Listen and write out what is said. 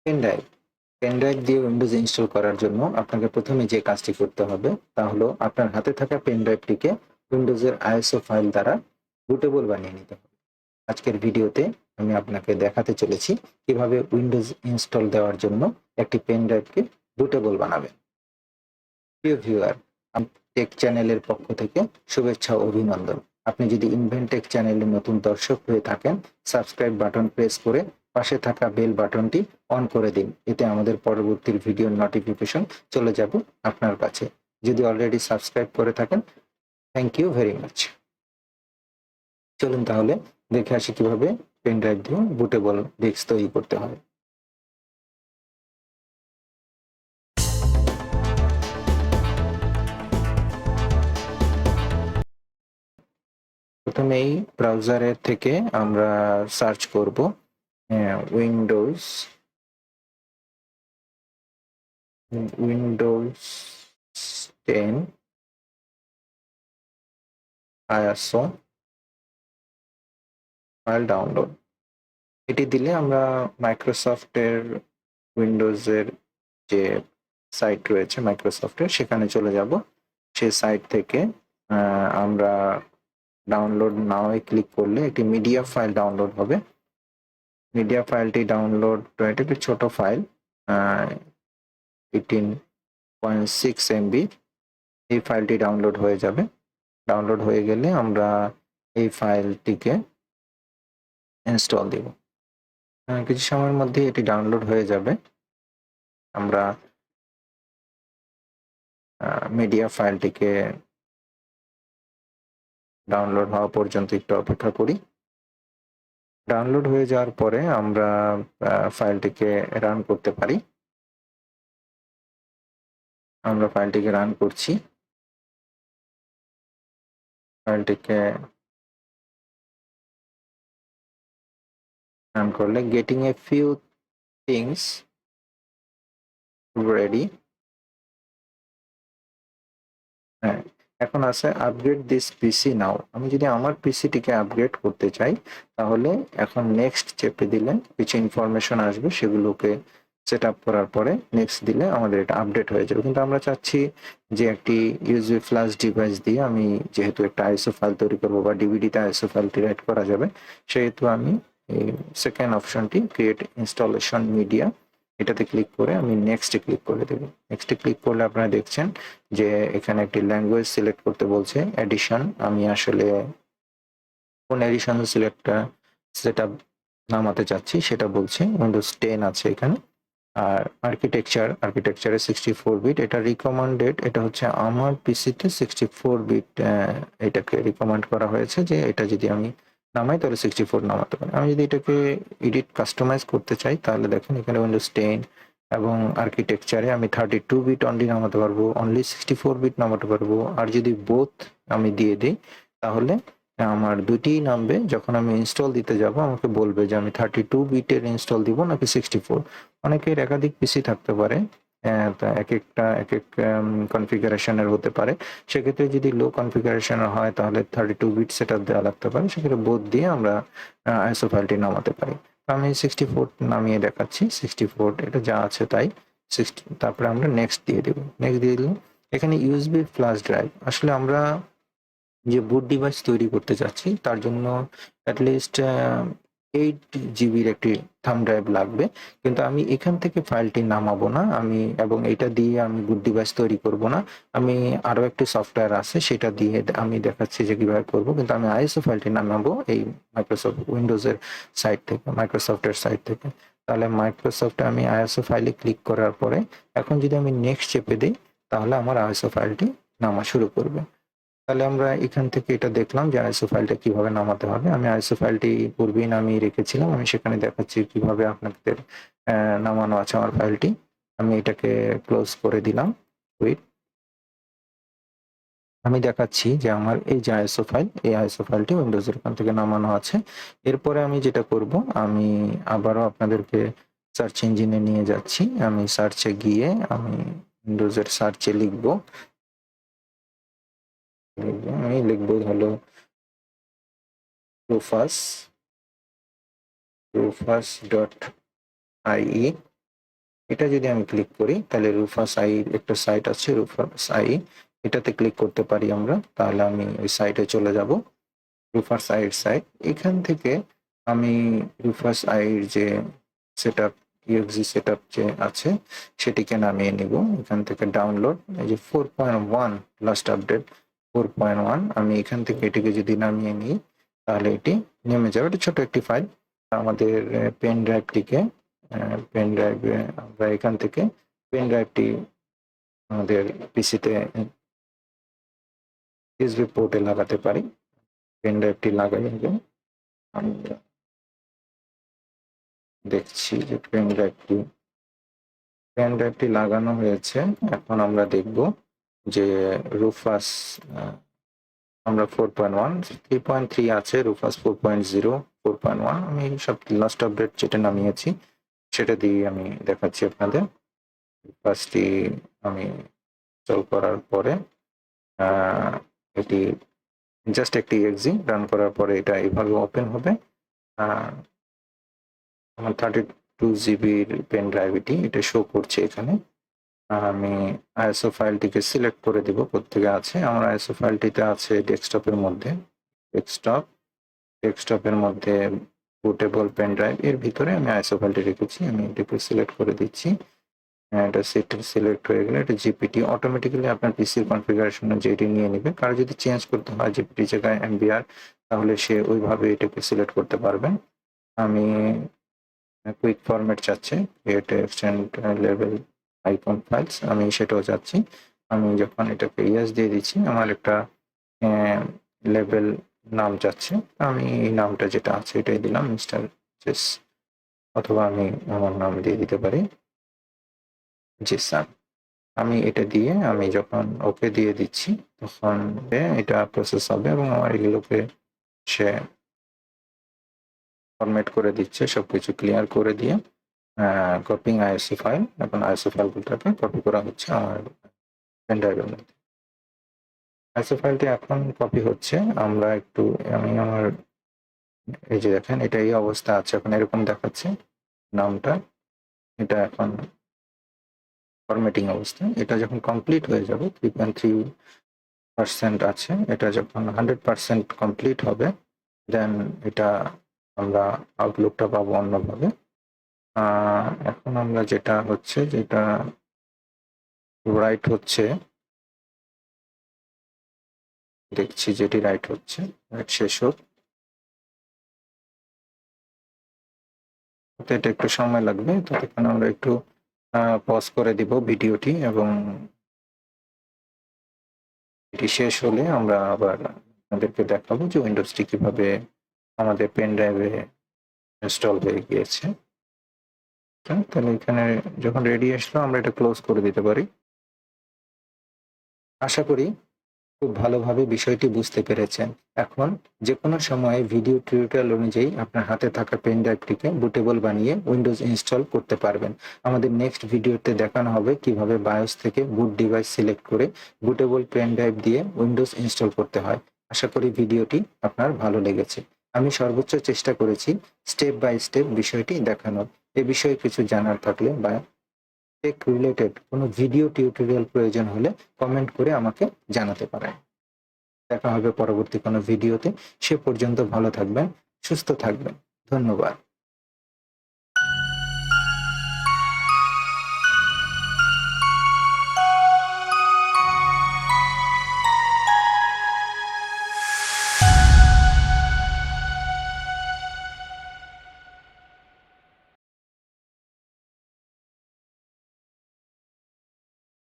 Pen drive pen drive দিয়ে Windows install করার জন্য আপনাকে প্রথমে যে কাজটি করতে হবে তা হলো আপনার হাতে থাকা পেনড্রাইভটিকে উইন্ডোজের আইএসও ফাইল দ্বারা বুটেবল বানিয়ে নিতে হবে। আজকের ভিডিওতে আমি আপনাকে দেখাতে চলেছি কিভাবে উইন্ডোজ ইনস্টল দেওয়ার জন্য একটি পেনড্রাইভকে বুটেবল বানাবেন। প্রিয় ভিউয়ার, টেক চ্যানেলের পক্ষ থেকে শুভেচ্ছা ও অভিনন্দন। আপনি যদি ইনভেন্টেক চ্যানেলের নতুন দর্শক হয়ে থাকেন, সাবস্ক্রাইব বাটন প্রেস করে পাশে থাকা বেল বাটনটি অন করে দিন। এতে আমাদের পরবর্তী ভিডিওর নোটিফিকেশন চলে যাবে আপনার কাছে। যদি অলরেডি সাবস্ক্রাইব করে থাকেন, থ্যাংক ইউ ভেরি মাচ। চলুন তাহলে দেখে আসি কিভাবে পেনড্রাইভ দিয়ে বুটেবল ডিস্ক তৈরি করতে হয়। প্রথমেই ব্রাউজারের থেকে আমরা সার্চ করব Windows Windows 10 ISO file download. এটি দিলে আমরা মাইক্রোসফটের উইন্ডোজের যে সাইট রয়েছে মাইক্রোসফটের, সেখানে চলে যাব। সেই সাইট থেকে আমরা ডাউনলোড নাও ক্লিক করলে একটি মিডিয়া ফাইল ডাউনলোড হবে। মিডিয়া ফাইলটি ডাউনলোড, এটা একটি ছোট ফাইল, 18.6 MB। এই ফাইলটি ডাউনলোড হয়ে যাবে। ডাউনলোড হয়ে গেলে আমরা এই ফাইলটিকে ইনস্টল দিব। কিছু সময়ের মধ্যে এটি ডাউনলোড হয়ে যাবে। আমরা মিডিয়া ফাইলটিকে ডাউনলোড হওয়া পর্যন্ত একটু অপেক্ষা করি। ডাউনলোড হয়ে যাওয়ার পরে আমরা ফাইলটিকে রান করতে পারি। আমরা ফাইলটিকে রান করছি। ফাইলটিকে রান করলে getting a few things ready. হ্যাঁ, এখন আছে আপগ্রেড দিস পিসি নাও। আমি যদি আমার পিসিটিকে আপগ্রেড করতে চাই তাহলে এখন নেক্সট চেপে দিলে কিছু ইনফরমেশন আসবে, সেগুলোকে সেট আপ করার পরে নেক্সট দিলে আমাদের এটা আপডেট হয়ে যাবে। কিন্তু আমরা চাচ্ছি যে একটি ইউএসবি ফ্ল্যাশ ডিভাইস দিয়ে আমি যেহেতু একটা আইএসও ফাইল তৈরি করবো বা ডিভিডিতে আইএসও ফাইলটি রাইট করা যাবে, সেহেতু আমি এই সেকেন্ড অপশনটি ক্রিয়েট ইনস্টলেশন মিডিয়া, এটাতে ক্লিক করে আমি নেক্সটে ক্লিক করে দেবো। নেক্সটে ক্লিক করলে আপনারা দেখছেন যে এখানে একটি ল্যাঙ্গুয়েজ সিলেক্ট করতে বলছে, এডিশন। আমি আসলে কোন এডিশন সেটা নামাতে চাচ্ছি সেটা বলছে। উইন্ডোজ 10 আছে এখানে। আর আর্কিটেকচারে 64 বিট, এটা রিকমেন্ডেড। এটা হচ্ছে আমার পিসিতে 64 বিট এটাকে রিকমেন্ড করা হয়েছে যে এটা যদি আমি নামাই তাহলে 64 নামাতে পারি। আমি যদি এটাকে এডিট কাস্টমাইজ করতে চাই তাহলে দেখেন এখানে উইন্ডোজ 10 এবং আর্কিটেকচারে আমি 32 বিট অনলি নামাতে পারবো, অনলি 64 বিট নামাতে পারবো। আর যদি বোথ আমি দিয়ে দিই তাহলে আমার দুটিই নামবে। যখন আমি ইনস্টল দিতে যাব আমাকে বলবে যে আমি 32 বিটের ইনস্টল দিব নাকি 64। অনেকের একাধিক পিসি থাকতে পারে, এক এক কনফিগারেশনের হতে পারে। সেক্ষেত্রে যদি লো কনফিগারেশনের হয় তাহলে 32 বিট সেটআপ দেওয়া লাগতে পারে। সেক্ষেত্রে বোথ দিয়ে আমরা আইএসও ফাইলটি নামাতে পারি। আমি 64 নামিয়ে দেখাচ্ছি। 64 এটা যা আছে তাই 60। তারপরে আমরা নেক্সট দিয়ে দেব। নেক্সট দিয়ে দিলাম। এখানে ইউএসবি ফ্ল্যাশ ড্রাইভ, আসলে আমরা যে বুট ডিভাইস তৈরি করতে চাচ্ছি তার জন্য অ্যাটলিস্ট 8 জিবির একটি থাম্ব ড্রাইভ লাগবে। কিন্তু আমি এখান থেকে ফাইলটি নামাবো না, এবং এটা দিয়ে আমি বুট ডিভাইস তৈরি করব না। আমি আরো একটি সফটওয়্যার আছে সেটা দিয়ে আমি দেখাচ্ছি যে কিভাবে করব। কিন্তু আমি আইএসও ফাইলটি নামাবো এই উইন্ডোজের সাইট থেকে, মাইক্রোসফটের সাইট থেকে। তাহলে মাইক্রোসফটে আমি আইএসও ফাইলে ক্লিক করার পরে এখন যদি আমি নেক্সট চেপে দিই তাহলে আমার আইএসও ফাইলটি নামা শুরু করবে। তাহলে আমরা এখান থেকে এটা দেখলাম যে আইএসও ফাইলটা কিভাবে নামাতে হবে। আমি আইএসও ফাইলটি পূর্বেই নামিয়ে রেখেছিলাম, আমি সেখানে দেখাচ্ছি কিভাবে আপনাদের নামানো আছে আমার ফাইলটি। আমি এটাকে ক্লোজ করে দিলাম। উইথ আমি দেখাচ্ছি যে আমার এই যে আইএসও ফাইল, এই আইএসও ফাইলটি উইন্ডোজের এখান থেকে নামানো আছে। এরপরে আমি যেটা করব, আমি আবারও আপনাদেরকে সার্চ ইঞ্জিনে নিয়ে যাচ্ছি। আমি সার্চে গিয়ে আমি উইন্ডোজের সার্চে লিখবো, আমি লিখবো হলো rufus.ie। এটা যদি আমি ক্লিক করি তাহলে রুফাস আই একটা সাইট আছে, রুফাস আই, এটাতে ক্লিক করতে পারি আমরা। তাহলে আমি ওই সাইটে চলে যাব, রুফাস আইয়ের সাইট। এখান থেকে আমি রুফাস আইয়ের যে সেটআপ ইউএক্সি সেটআপ যে আছে সেটিকে নামিয়ে নিব। এখান থেকে ডাউনলোড, এই যে 4.1 লাস্ট আপডেট 4.1, আমি এখান থেকে এটিকে যদি নামিয়ে নিই তাহলে এটি নেমে যাবে। এটা ছোট একটি ফাইল। আমাদের পেন ড্রাইভটিকে পেন ড্রাইভে আমরা এখান থেকে পেন ড্রাইভটি আমাদের পিসিতে ইউএসবি পোর্টে লাগাতে পারি। পেন ড্রাইভটি লাগাই আগে। আমরা দেখছি যে পেন ড্রাইভটি লাগানো হয়েছে। এখন আমরা দেখব যে রুফাস আমরা 4.1 3.3 আছে, রুফাস 4.0 4.1, আমি সব লাস্ট আপডেট যেটা নামিয়েছি সেটা দিয়ে আমি দেখাচ্ছি আপনাদের। রুফাসটি আমি ইনস্টল করার পরে এটি জাস্ট একটি এক্সি রান করার পরে এটা এইভাবে ওপেন হবে। আমার 32 জিবির পেন ড্রাইভ এটা শো করছে এখানে। আমি আইএসও ফাইলটিকে সিলেক্ট করে দিব কোত্থেকে আছে। আমার আইএসও ফাইলটিতে আছে ডেস্কটপের মধ্যে, ডেস্কটপের মধ্যে বুটেবল পেন ড্রাইভ, এর ভিতরে আমি আইএসও ফাইলটি রেখেছি। আমি এটাকে সিলেক্ট করে দিচ্ছি। এটা সিলেক্ট হয়ে গেলে এটা জিপিটি অটোমেটিক্যালি আপনার পিসির কনফিগারেশন যেটি নিয়ে নেবে। কারো যদি চেঞ্জ করতে হয় জিপিটি জায়গায় এমবিআর, তাহলে সে ওইভাবে এটাকে সিলেক্ট করতে পারবেন। আমি কুইক ফরম্যাট চাচ্ছে, create extend level icon files, আমি সেটাও চাচ্ছি। আমি যখন এটাকে ইয়েস দিয়ে দিচ্ছি, আমার একটা লেভেল নাম চাচ্ছে, আমি এই নামটা যেটা আছে এটাই দিলাম, মিস্টার জেস, অথবা আমি আমার নাম দিয়ে দিতে পারি জেসান। আমি এটা দিয়ে আমি যখন ওকে দিয়ে দিচ্ছি তখন এটা প্রসেস হবে এবং আমার এগুলোকে সে ফরম্যাট করে দিচ্ছে, সবকিছু ক্লিয়ার করে দিয়ে কপিং আইএসও ফাইল। এখন আইএসও ফাইলগুলোকে কপি করা হচ্ছে আমার পেন ড্রাইভের মধ্যে। আইএসও ফাইলটি এখন কপি হচ্ছে। আমরা একটু আমি আমার এই যে দেখেন এটা এই অবস্থা আছে, এখন এরকম দেখাচ্ছে নামটা। এটা এখন ফরম্যাটিং অবস্থা। এটা যখন কমপ্লিট হয়ে যাবে 3.3% আছে, এটা যখন 100% কমপ্লিট হবে দেন এটা আমরা আউটলুকটা পাবো অন্যভাবে। এখন আমরা যেটা হচ্ছে যেটা রাইট হচ্ছে দেখছি, যেটি রাইট হচ্ছে রাইট শেষ হোক, এটা একটু সময় লাগবে। ততক্ষণ আমরা একটু পজ করে দিব ভিডিওটি এবং এটি শেষ হলে আমরা আবার আপনাদেরকে দেখাবো যে উইন্ডোজটি কিভাবে আমাদের পেন ড্রাইভে ইনস্টল হয়ে গিয়েছে। তাহলে এখানে যখন রেডি আসলো আমরা এটা ক্লোজ করে দিতে পারি। আশা করি খুব ভালোভাবে বিষয়টি বুঝতে পেরেছেন। এখন যে কোনো সময়ে ভিডিও টিউটোরিয়াল অনুযায়ী আপনার হাতে থাকা পেন ড্রাইভটিকে বুটেবল বানিয়ে উইন্ডোজ ইনস্টল করতে পারবেন। আমাদের নেক্সট ভিডিওতে দেখানো হবে কিভাবে বায়োস থেকে বুট ডিভাইস সিলেক্ট করে বুটেবল পেন ড্রাইভ দিয়ে উইন্ডোজ ইনস্টল করতে হয়। আশা করি ভিডিওটি আপনার ভালো লেগেছে। আমি সর্বোচ্চ চেষ্টা করেছি স্টেপ বাই স্টেপ বিষয়টি দেখানোর। এ বিষয়ে কিছু জানার থাকলে বা টেক রিলেটেড কোনো ভিডিও টিউটোরিয়াল প্রয়োজন হলে কমেন্ট করে আমাকে জানাতে পারেন। দেখা হবে পরবর্তী কোনো ভিডিওতে। সে পর্যন্ত ভালো থাকবেন, সুস্থ থাকবেন। ধন্যবাদ।